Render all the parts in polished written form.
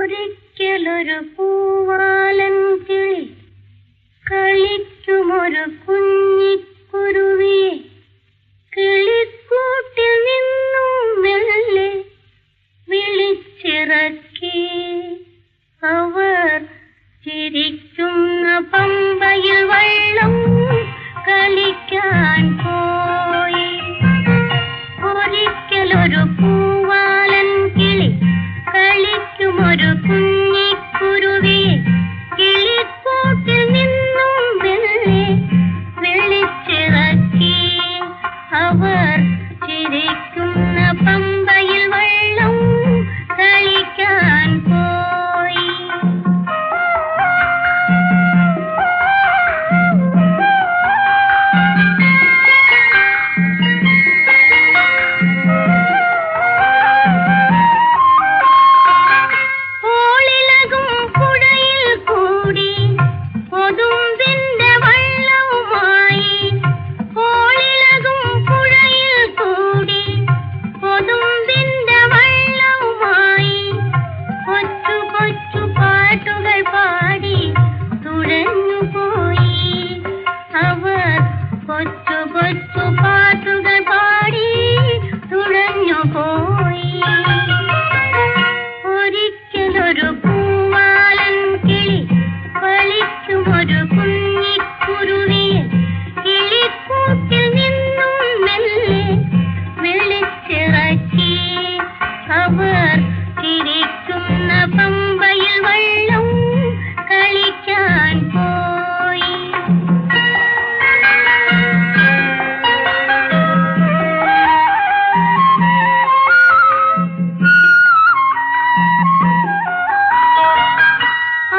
ഒരിക്കലൊരു പൂവാലൻ കിളി കളിക്കുമൊരു കുഞ്ഞിക്കുരുവിയെ കിളിക്കൂട്ടിൽ നിന്നും മെല്ലെ വിളിച്ചിറക്കി. അവർ ചിരിക്കുന്ന പമ്പയിൽ വെള്ളം കളിക്കാൻ പോയി. ഒരിക്കലൊരു പൂവാലൻ കിളി കളിക്കുമൊരു കുഞ്ഞിക്കുരുവിയെ കിളിക്കൂട്ടിൽ നിന്നും മെല്ലെ വിളിച്ചിറക്കി. അവർ ചിരിക്കുന്ന പമ്പയിൽ വെള്ളം കളിക്കാൻ പോയി. ഓളിലകും പുഴയിൽ കൂടി കൊതുമ്പിന്റെ വെള്ളവുമായി. ഓളിലകും പുഴയിൽ കൂടി കൊതുമ്പിന്റെ വെള്ളവുമായി. കൊച്ചു കൊച്ചു പാട്ടുകൾ പാടി തുഴഞ്ഞുപോയി. അവർ കൊച്ചു കൊച്ചു പാട്ടുകൾ പാടി തുഴഞ്ഞുപോയി. ഒരിക്കലൊരു പൂവാലൻ കിളി കളിക്കുമൊരു കുഞ്ഞിക്കുരുവിയെ കിളിക്കൂട്ടിൽ നിന്നും മെല്ലെ വിളിച്ചിറക്കി. അവർ ചിരിക്കുന്ന പമ്പയിൽ വെള്ളം കളിക്കാൻ പോയി.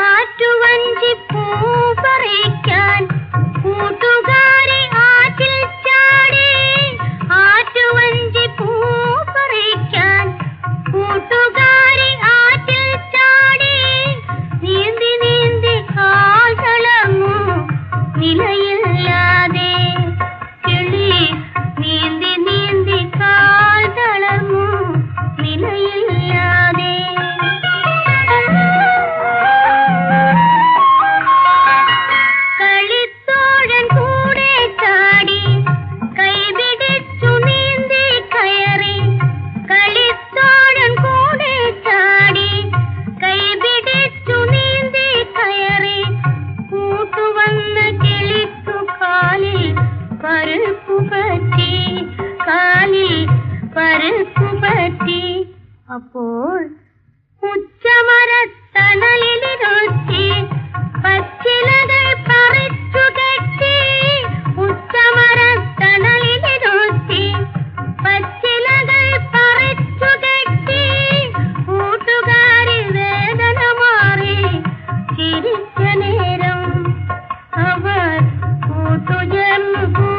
ആറ്റുവഞ്ചിപ്പൂ പറിക്കാൻ കൂട്ടുകാരി ആറ്റിൽ ചാടി. ആറ്റുവഞ്ചിപ്പൂ പറിക്കാൻ കൂട്ടുകാരി ആറ്റിൽ ചാടി. നീന്തി നീന്തി കാൽ തളർന്നു നിലയില്ലാതെ. കിളി നീന്തി നീന്തി കാൽ തളർന്നു നിലയില്ലാതെ. കളിത്തോഴൻ കൂടെ ചാടി കൈപിടിച്ചു നീന്തി കയറി. കളിത്തോഴൻ കൂടെ ചാടി കൈപിടിച്ചു നീന്തി കയറി. കൂട്ടുവന്ന കിളിക്കു കാലിൽ പരുക്കു പറ്റി. കാലിൽ പരുക്കു പറ്റി. അപ്പോൾ ഉച്ചമരത്തണലിലിരുത്തി പച്ചിലകൾ പറിച്ചു കെട്ടി. ഉച്ചമരത്തണലിലിരുത്തി പച്ചിലകൾ പറിച്ചു കെട്ടി. കൂട്ടുകാരി വേദന മാറി ചിരിച്ച നേരം അവർ കൂട്ടുചേർന്നു